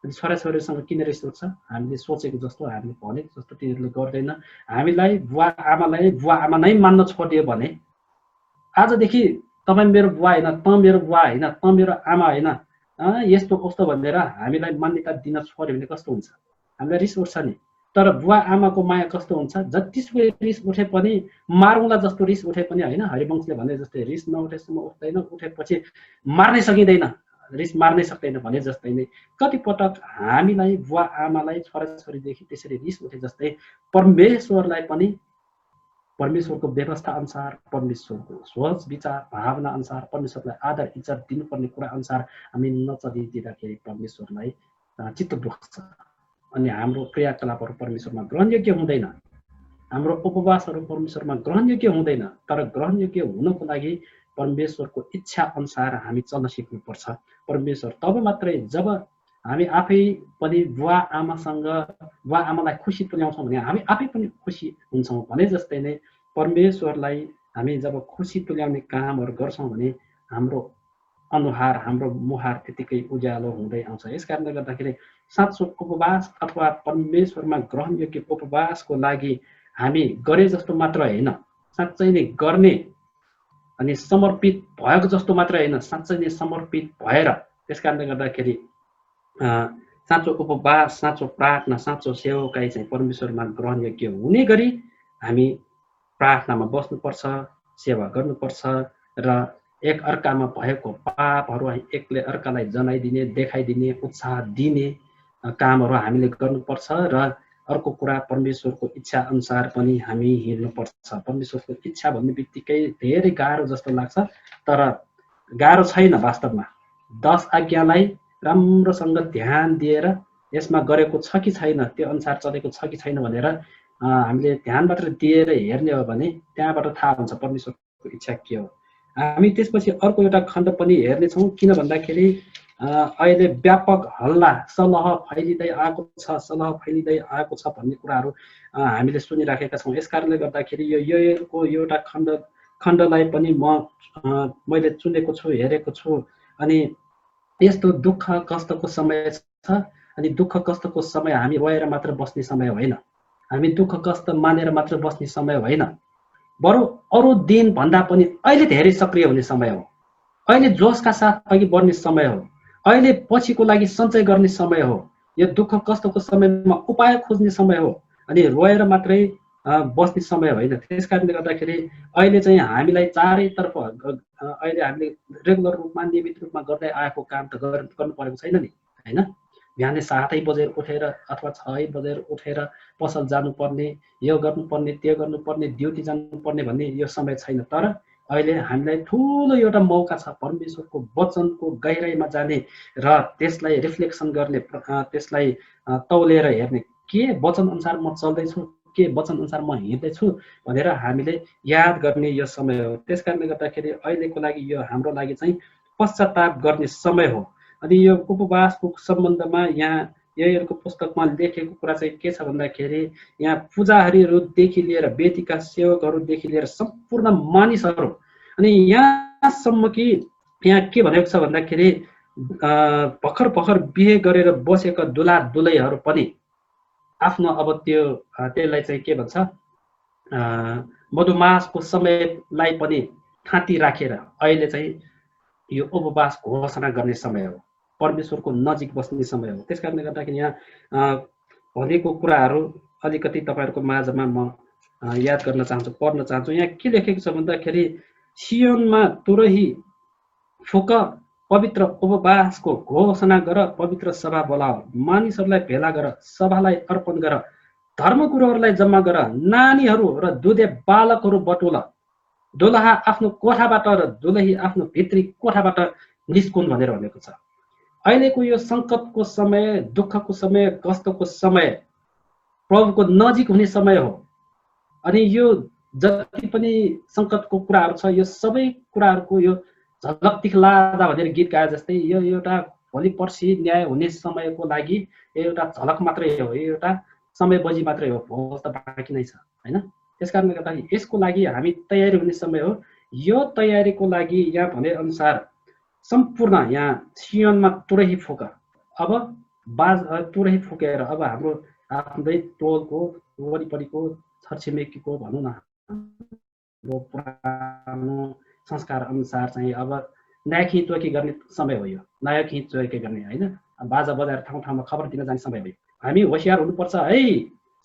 अनि छोराछोरीसँग किन रिस उठ्छ, हामीले सोचेको जस्तो, हामीले भनेको जस्तो तिनीहरूले गर्दैन। हामीलाई बुवा आमा नै मान्न छोडियो भने आजदेखि तपाईँ मेरो बुवा होइन, त मेरो बुवा होइन, त मेरो आमा होइन, यस्तो कस्तो भनेर हामीलाई मान्यता दिन छोड्यो भने कस्तो हुन्छ, हामीलाई रिस उठ्छ नि। तर बुवा आमाको माया कस्तो हुन्छ, जतिसुकै रिस उठे पनि मारौँला जस्तो रिस उठे पनि होइन, हरिवंशले भने जस्तै रिस नउठेसम्म उठ्दैन, उठेपछि मार्नै सकिँदैन, रिस मार्नै सक्दैन भने जस्तै नै कतिपटक हामीलाई बुवा आमालाई छोराछोरीदेखि त्यसरी रिस उठे जस्तै परमेश्वरलाई पनि परमेश्वरको व्यवस्था अनुसार, परमेश्वरको सोच विचार भावना अनुसार, परमेश्वरलाई आदर इज्जत दिनुपर्ने कुरा अनुसार हामी नचलिदिँदाखेरि परमेश्वरलाई चित्त दुख्छ। अनि हाम्रो क्रियाकलापहरू परमेश्वरमा ग्रहणयोग्य हुँदैन, हाम्रो उपवासहरू परमेश्वरमा ग्रहणयोग्य हुँदैन। तर ग्रहणयोग्य हुनको लागि परमेश्वरको इच्छा अनुसार हामी चल्न सिक्नुपर्छ। परमेश्वर तब मात्रै जब हामी आफै पनि बुवा आमालाई खुसी तुल्याउँछौँ भने हामी आफै पनि खुसी हुन्छौँ। भने जस्तै नै परमेश्वरलाई हामी जब खुसी तुल्याउने कामहरू गर्छौँ भने हाम्रो अनुहार, हाम्रो मुहार त्यतिकै उज्यालो हुँदै आउँछ। यस कारणले गर्दाखेरि साँचो उपवास अथवा परमेश्वरमा ग्रहणयोग्य उपवासको लागि हामी गरे जस्तो मात्र होइन, साँच्चै नै गर्ने अनि समर्पित भएको जस्तो मात्र होइन, साँच्चै नै समर्पित भएर, त्यस कारणले गर्दाखेरि साँचो उपवास, साँचो प्रार्थना, साँचो सेवकाई चाहिँ परमेश्वरमा ग्रहणयोग्य हुने गरी हामी प्रार्थनामा बस्नुपर्छ, सेवा गर्नुपर्छ र एक अर्कामा भएको पापहरू एकले अर्कालाई जनाइदिने, देखाइदिने, उत्साह दिने कामहरू हामीले गर्नुपर्छ। र अर्को कुरा परमेश्वरको इच्छा अनुसार पनि हामी हिँड्नुपर्छ। परमेश्वरको इच्छा भन्ने बित्तिकै धेरै गाह्रो जस्तो लाग्छ, तर गाह्रो छैन। वास्तवमा 10 आज्ञालाई राम्रोसँग ध्यान दिएर यसमा गरेको छ कि छैन, त्यो अनुसार चलेको छ कि छैन भनेर हामीले ध्यान मात्र दिएर हेर्ने हो भने त्यहाँबाट थाहा हुन्छ परमेश्वरको इच्छा के हो। हामी त्यसपछि अर्को एउटा खण्ड पनि हेर्नेछौँ। किन भन्दाखेरि अहिले व्यापक हल्ला सलह फैलिँदै आएको छ भन्ने कुराहरू हामीले सुनिराखेका छौँ। यस कारणले गर्दाखेरि योको एउटा खण्डलाई पनि मैले चुनेको छु, हेरेको छु। अनि यस्तो दुःख कष्टको समय छ। अनि दुःख कष्टको समय हामी रोएर मात्र बस्ने समय होइन, हामी दुःख कष्ट मानेर मात्र बस्ने समय होइन, बरु अरू दिन भन्दा पनि अहिले धेरै सक्रिय हुने समय हो। अहिले जोसका साथ अघि बढ्ने समय हो। अहिले पछिको लागि सञ्चय गर्ने समय हो। यो दुःख कष्टको समयमा उपाय खोज्ने समय हो, अनि रोएर मात्रै बस्ने समय होइन। त्यस कारणले गर्दाखेरि अहिले चाहिँ हामीलाई चारैतर्फ अहिले हामीले रेगुलर रूपमा नियमित रूपमा गर्दै आएको काम त गर्नु परेको छैन नि, होइन। बिहानै 7 बजेर उठेर अथवा 6 बजेर उठेर पसल जानुपर्ने, यो गर्नुपर्ने, त्यो गर्नुपर्ने, ड्युटी जानुपर्ने भन्ने यो समय छैन। तर अहिले हामीलाई ठुलो एउटा मौका छ परमेश्वरको वचनको गहिराइमा जाने र त्यसलाई रिफ्लेक्सन गर्ने, त्यसलाई तौलेर हेर्ने। के वचन अनुसार म चल्दैछु, के वचन अनुसार म हिँड्दैछु भनेर हामीले याद गर्ने यो समय हो। त्यस कारणले गर्दाखेरि अहिलेको लागि यो हाम्रो लागि चाहिँ पश्चाताप गर्ने समय हो। अनि यो उपवासको सम्बन्धमा यहाँ यहीहरूको पुस्तकमा लेखेको कुरा चाहिँ के छ भन्दाखेरि यहाँ पुजारीहरूदेखि लिएर वेदीका सेवकहरूदेखि लिएर सम्पूर्ण मानिसहरू, अनि यहाँसम्म कि यहाँ के भनेको छ भन्दाखेरि भर्खर बिहे गरेर बसेका दुला दुलैहरू पनि आफ्नो अब त्यसलाई चाहिँ के भन्छ, मधुमासको समयलाई पनि थाती राखेर अहिले चाहिँ यो उपवास घोषणा गर्ने समय हो, परमेश्वरको नजिक बस्ने समय हो। त्यसकारणले गर्दाखेरि यहाँ भनेको कुराहरू अलिकति तपाईँहरूको माझमा म याद गर्न चाहन्छु, पढ्न चाहन्छु। यहाँ के लेखेको छ भन्दाखेरि सियोनमा तुरही फुक, पवित्र उपवासको घोषणा गर, पवित्र सभा बोलाओ, मानिसहरूलाई भेला गर, सभालाई अर्पण गर, धर्मगुरुहरूलाई जम्मा गर, नानीहरू र दुधे बालकहरू बटुल, दुलहा आफ्नो कोठाबाट र दुलही आफ्नो भित्री कोठाबाट निस्कुन् भनेर भनेको छ। अहिलेको यो सङ्कटको समय, दुःखको समय, कष्टको समय प्रभुको नजिक हुने समय हो। अनि यो जति पनि सङ्कटको कुराहरू छ, यो सबै कुराहरूको यो झलक दिखलादा भनेर गीत गाए जस्तै यो एउटा भोलि पर्सि न्याय हुने समयको लागि एउटा झलक मात्रै हो, यो एउटा समय बजी मात्रै हो, भोज त बाँकी नै छ हैन। त्यसकारणले गर्दाखेरि यसको लागि हामी तयारी हुने समय हो। यो तयारीको लागि यहाँ भने अनुसार सम्पूर्ण यहाँ सियोनमा तुरही फुक, अब तुरही फुकेर अब हाम्रो आफ्नै टोलको वरिपरिको छरछिमेकीको भनौँ न पुरानो संस्कार अनुसार चाहिँ अब नयाँ खिचोकी गर्ने समय हो। यो नयाँ खिचोकी गर्ने होइन, बाजा बजाएर ठाउँ ठाउँमा खबर दिन जाने समय हो। हामी होसियार हुनुपर्छ है,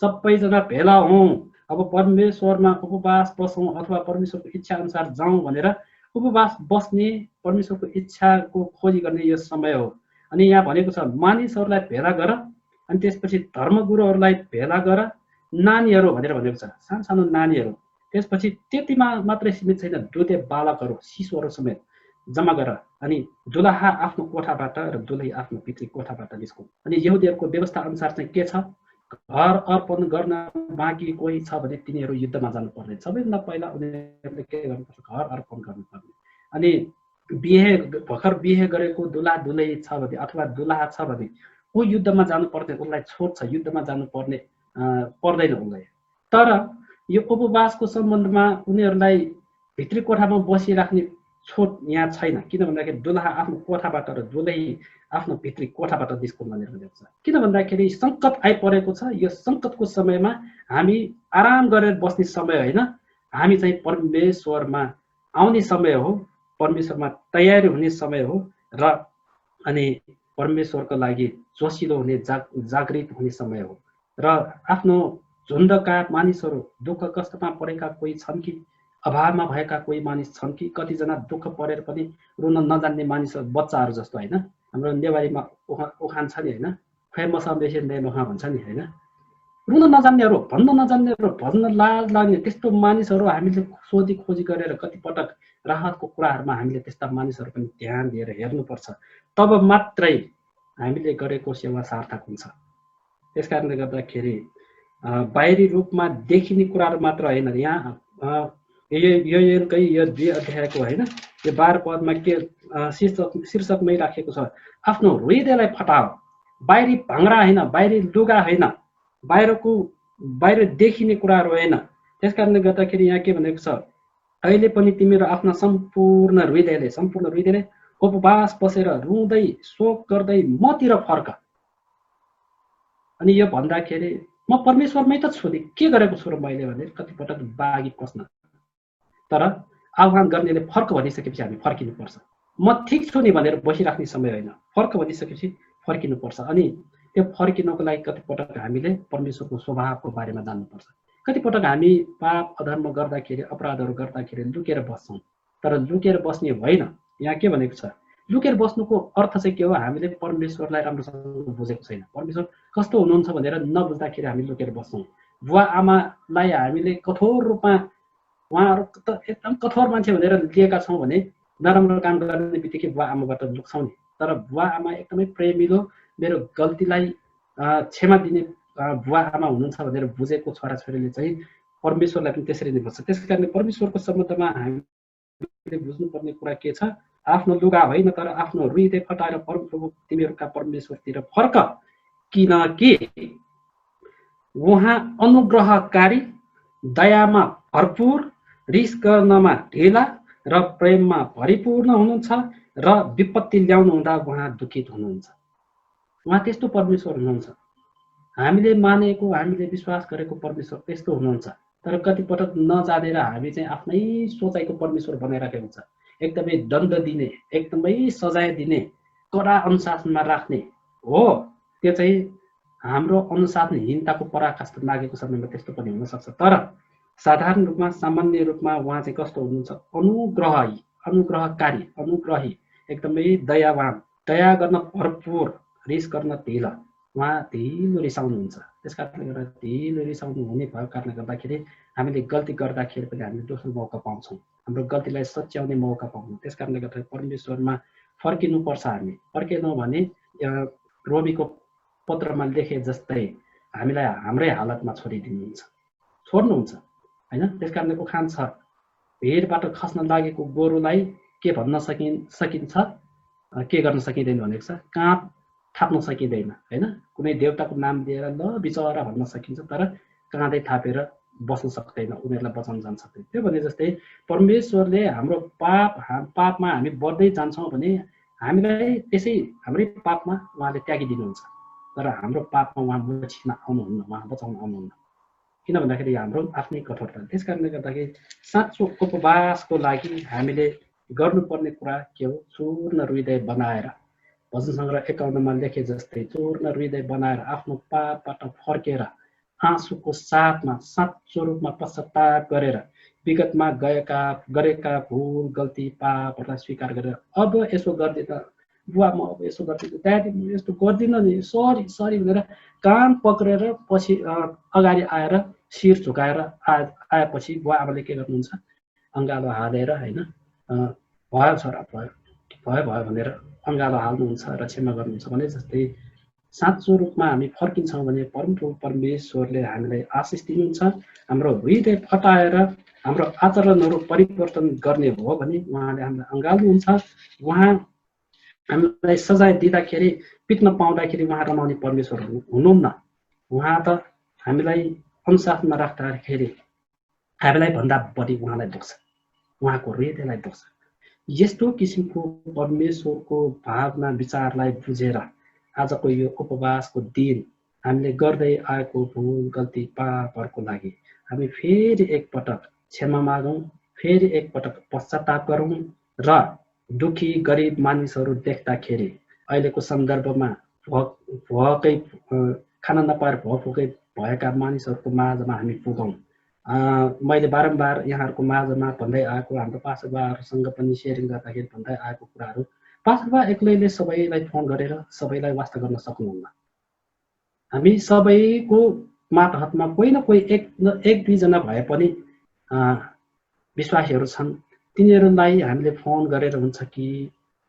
सबैजना भेला हौँ, अब परमेश्वरमा उपवास बसौँ अथवा परमेश्वरको इच्छा अनुसार जाउँ भनेर उपवास बस्ने, परमेश्वरको इच्छाको खोजी गर्ने यो समय हो। अनि यहाँ भनेको छ मानिसहरूलाई भेला गर, अनि त्यसपछि धर्मगुरुहरूलाई भेला गर, नानीहरू भनेर भनेको छ, सानो नानीहरू। त्यसपछि त्यतिमा मात्रै सीमित छैन, दुधे बालकहरू, शिशुहरू समेत जम्मा गर, अनि दुलहा आफ्नो कोठाबाट र दुलही आफ्नो भित्री कोठाबाट निस्कौँ। अनि यहुदीहरूको व्यवस्था अनुसार चाहिँ के छ, घर अर्पण गर्न बाँकी कोही छ भने तिनीहरू युद्धमा जानुपर्ने, सबैभन्दा पहिला उनीहरूले के गर्नुपर्छ, घर अर्पण गर्नुपर्ने। अनि भर्खर बिहे गरेको दुलहा दुलही छ भने अथवा दुलहा छ भने ऊ युद्धमा जानुपर्ने, उसलाई छोड छ, युद्धमा जानुपर्ने पर्दैन उसलाई। तर यो उपवासको सम्बन्धमा उनीहरूलाई भित्री कोठामा बसिराख्ने छोड यहाँ छैन, किन भन्दाखेरि दुलहा आफ्नो कोठाबाट र दुलही आफ्नो भित्री कोठाबाट निस्कुन् भनेर भनेको छ। किन भन्दाखेरि सङ्कट आइपरेको छ। यो सङ्कटको समयमा हामी आराम गरेर बस्ने समय होइन, हामी चाहिँ परमेश्वरमा आउने समय हो, परमेश्वरमा तयारी हुने समय हो, र अनि परमेश्वरको लागि जोसिलो हुने, जागृत हुने समय हो। र आफ्नो झुन्डका मानिसहरू, दुःख कष्टमा परेका कोही छन् कि, अभावमा भएका कोही मानिस छन् कि, कतिजना दुःख परेर पनि रुन नजान्ने मानिसहरू, बच्चाहरू जस्तो होइन, हाम्रो नेवारीमा उखान छ नि होइन, खै मसँग बेसी नै नखा भन्छ नि होइन, रुन नजान्नेहरू, भन्न नजान्नेहरू, भन्न लाज लाग्ने त्यस्तो मानिसहरू हामीले सोधी खोजी गरेर कतिपटक राहतको कुराहरूमा हामीले त्यस्ता मानिसहरू पनि ध्यान दिएर हेर्नुपर्छ, तब मात्रै हामीले गरेको सेवा सार्थक हुन्छ। त्यसकारणले गर्दाखेरि बाहिरी रूपमा देखिने कुराहरू मात्र होइन, यहाँ योएलकै यो 2 अध्यायको होइन, यो 12 पदमा के शीर्षकमै राखेको छ, आफ्नो हृदयलाई फटाओ, बाहिरी भाङ्रा होइन, बाहिरी लुगा होइन, बाहिर देखिने कुराहरू होइन। त्यसकारणले गर्दाखेरि यहाँ के भनेको छ, अहिले पनि तिमीहरू आफ्ना सम्पूर्ण हृदयले उपवास बसेर रुँदै शोक गर्दै मतिर फर्क। अनि यो भन्दाखेरि म परमेश्वरमै त छु नि, के गरेको छु र मैले भनेर कतिपटक बागी प्रश्न। तर आह्वान गर्नेले फर्क भनिसकेपछि हामी फर्किनुपर्छ। म ठिक छु नि भनेर बसिराख्ने समय होइन, फर्क भनिसकेपछि फर्किनुपर्छ। अनि त्यो फर्किनको लागि कतिपटक हामीले परमेश्वरको स्वभावको बारेमा जान्नुपर्छ। कतिपटक हामी पाप अधर्म गर्दाखेरि, अपराधहरू गर्दाखेरि लुकेर बस्छौँ, तर लुकेर बस्ने होइन। यहाँ के भनेको छ, लुकेर बस्नुको अर्थ चाहिँ के हो, हामीले परमेश्वरलाई राम्रोसँग बुझेको छैन, परमेश्वर कस्तो हुनुहुन्छ भनेर नबुझ्दाखेरि हामी लुकेर बस्छौँ। बुवा आमालाई हामीले कठोर रूपमा, उहाँहरू त एकदम कठोर मान्छे भनेर लिएका छौँ भने नराम्रो काम गर्ने बित्तिकै बुवा आमाबाट लुक्छौँ नि। तर बुवा आमा एकदमै प्रेमिलो, मेरो गल्तीलाई क्षमा दिने बुवा आमा हुनुहुन्छ भनेर बुझेको छोराछोरीले चाहिँ परमेश्वरलाई पनि त्यसरी नै बुझ्छ। त्यस कारणले परमेश्वरको सम्बन्धमा हामीले बुझ्नुपर्ने कुरा के छ, आफ्नो लुगा होइन तर आफ्नो हृदय फटाएर परमप्रभु तिमीहरूका परमेश्वरतिर फर्क, किनकि उहाँ अनुग्रहकारी, दयामा भरपुर, रिस गर्नमा ढिला र प्रेममा परिपूर्ण हुनुहुन्छ, र विपत्ति ल्याउनु हुँदा उहाँ दुखित हुनुहुन्छ। उहाँ त्यस्तो परमेश्वर हुनुहुन्छ। हामीले मानेको, हामीले विश्वास गरेको परमेश्वर त्यस्तो हुनुहुन्छ। तर कतिपटक नजानेर हामी चाहिँ आफ्नै सोचाइको परमेश्वर बनाइराखेको हुन्छ। एकदमै दण्ड दिने, एकदमै सजाय दिने, कडा अनुशासनमा राख्ने हो। त्यो चाहिँ हाम्रो अनुशासनहीनताको पराकाष्ठा लागेको समयमा त्यस्तो पनि हुनसक्छ। तर साधारण रूपमा, सामान्य रूपमा उहाँ चाहिँ कस्तो हुनुहुन्छ? अनुग्रहकारी, अनुग्रही, एकदमै दयावान, दया गर्न भरपुर, रिस गर्न ढिलो। उहाँ ढिलो रिसाउनुहुन्छ। त्यस कारणले गर्दा ढिलो रिसाउनु हुने भएको कारणले गर्दाखेरि हामीले गल्ती गर्दाखेरि पनि हामीले दोस्रो मौका पाउँछौँ, हाम्रो गल्तीलाई सच्याउने मौका पाउँछौँ। त्यस कारणले गर्दा परमेश्वरमा फर्किनुपर्छ। हामी फर्केनौँ भने रोमीको पत्रमा लेखे जस्तै हामीलाई हाम्रै हालतमा छोड्नुहुन्छ होइन। त्यस कारणले उखान छ, भिरबाट खस्न लागेको गोरुलाई के भन्न सकिन्छ, के गर्न सकिँदैन भनेको छ, काँध थाप्न सकिँदैन होइन। कुनै देवताको नाम दिएर ल बिचरा भन्न सकिन्छ, तर काँधै थापेर बस्न सक्दैन, उनीहरूलाई बचाउन जान सक्दैन। त्यो भने जस्तै परमेश्वरले हाम्रो पापमा हामी बढ्दै जान्छौँ भने हामीलाई त्यसै हाम्रै पापमा उहाँले त्यागिदिनुहुन्छ। तर हाम्रो पापमा उहाँ मसिन आउनुहुन्न, उहाँ बचाउन आउनुहुन्न। किन भन्दाखेरि हाम्रो आफ्नै कठोरता। त्यस कारणले गर्दाखेरि साँचो उपवासको लागि हामीले गर्नुपर्ने कुरा के हो? चूर्ण हृदय बनाएर, भजन सङ्ग्रह 51मा लेखे जस्तै चूर्ण हृदय बनाएर आफ्नो पापबाट फर्केर आँसुको साथमा साँचो रूपमा पश्चाताप गरेर विगतमा गरेका भुल गल्ती पापहरूलाई स्वीकार गरेर अब यसो गर्दिन बुवा, म अब यसो गर्दिनँ, ड्याडी म यस्तो गर्दिनँ नि, सरी सरी भनेर कान पक्रेर पछि अगाडि आएर शिर झुकाएर आएपछि बुवा आमाले के गर्नुहुन्छ? अँगालो हालेर होइन, भयो छोरा भयो भनेर अँगालो हाल्नुहुन्छ र क्षमा गर्नुहुन्छ। भने जस्तै साँचो रूपमा हामी फर्किन्छौँ भने परमप्रभु परमेश्वरले हामीलाई आशिष दिनुहुन्छ। हाम्रो हृदय फटाएर हाम्रो आचरणहरू परिवर्तन गर्ने हो भने उहाँले हामीलाई अँगाल्नुहुन्छ। उहाँ हामीलाई सजाय दिँदाखेरि, पिट्न पाउँदाखेरि उहाँ रमाउने परमेश्वर हुनुहुन्न। उहाँ त हामीलाई अनुशासनमा राख्दाखेरि हामीलाई भन्दा बढी उहाँलाई दुख्छ, उहाँको हृदयलाई दुख्छ। यस्तो किसिमको परमेश्वरको भावना विचारलाई बुझेर आजको यो उपवासको दिन हामीले गर्दै आएको भुल गल्ती पापहरूको लागि हामी फेरि एकपटक क्षमा मागौँ, फेरि एकपटक पश्चाताप गरौँ र दुखी गरिब मानिसहरू देख्दाखेरि अहिलेको सन्दर्भमा भोकै खाना नपाएर भोकै भएका मानिसहरूको माझमा हामी पुगौँ। मैले बारम्बार यहाँहरूको माझमा भन्दै आएको, हाम्रो पास्टरबाहरूसँग पनि सेयरिङ गर्दाखेरि भन्दै आएको कुराहरू, पास्टरबा एक्लैले सबैलाई फोन गरेर सबैलाई वास्ता गर्न सक्नुहुन्न। हामी सबैको मातहतमा कोही न कोही एक दुईजना भए पनि विश्वासीहरू छन्। तिनीहरूलाई हामीले फोन गरेर हुन्छ कि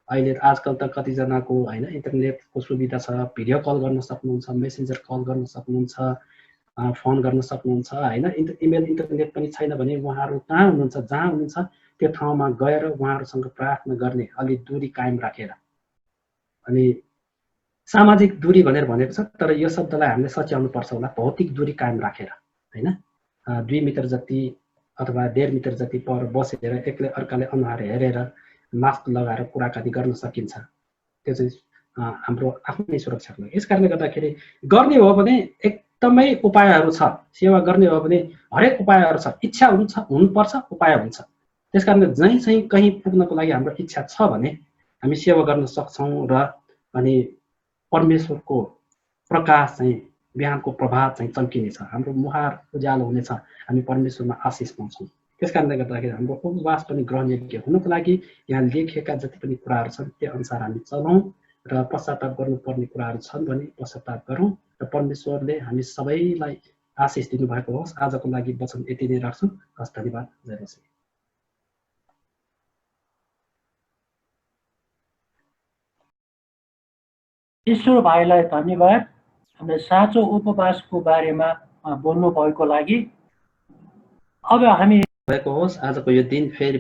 अहिले आजकल त कतिजनाको होइन इन्टरनेटको सुविधा छ, भिडियो कल गर्न सक्नुहुन्छ, मेसेन्जर कल गर्न सक्नुहुन्छ, फोन गर्न सक्नुहुन्छ होइन। इमेल इन्टरनेट पनि छैन भने उहाँहरू कहाँ हुनुहुन्छ, जहाँ हुनुहुन्छ त्यो ठाउँमा गएर उहाँहरूसँग प्रार्थना गर्ने, अलि दूरी कायम राखेर। अनि सामाजिक दूरी भनेर भनेको छ, तर यो शब्दलाई हामीले सच्याउनु पर्छ होला, भौतिक दूरी कायम राखेर होइन। 2 मिटर जति अथवा 1.5 मिटर जति पर बसेर एकले अर्काले अनुहार हेरेर मास्क लगाएर कुराकानी गर्न सकिन्छ। त्यो चाहिँ हाम्रो आफ्नै सुरक्षाको लागि। यस कारणले गर्दाखेरि गर्ने हो भने एकदमै उपायहरू छ। सेवा गर्ने हो भने हरेक उपायहरू छ। इच्छा हुनुपर्छ, उपाय हुन्छ। त्यस कारणले चाहिँ कहीँ पुग्नको लागि हाम्रो इच्छा छ भने हामी सेवा गर्न सक्छौँ र अनि परमेश्वरको प्रकाश चाहिँ, बिहानको प्रभाव चाहिँ चम्किनेछ, हाम्रो मुहार उज्यालो हुनेछ, हामी परमेश्वरमा आशिष पाउँछौँ। त्यस कारणले गर्दाखेरि हाम्रो उपवास पनि ग्रहणयोग्य हुनको लागि यहाँ लेखिएका जति पनि कुराहरू छन् त्यो अनुसार हामी चलौँ र पश्चाताप गर्नुपर्ने कुराहरू छन् भने पश्चाताप गरौँ र परमेश्वरले हामी सबैलाई आशिष दिनुभएको होस्। आजको लागि वचन यति नै राख्छु। हस्, धन्यवाद। जय मसीह। ईश्वर भाइलाई धन्यवाद हामीले साँचो उपवासको बारेमा बोल्नु भएको लागि। अब हामी भएको होस् आजको यो दिन फेरि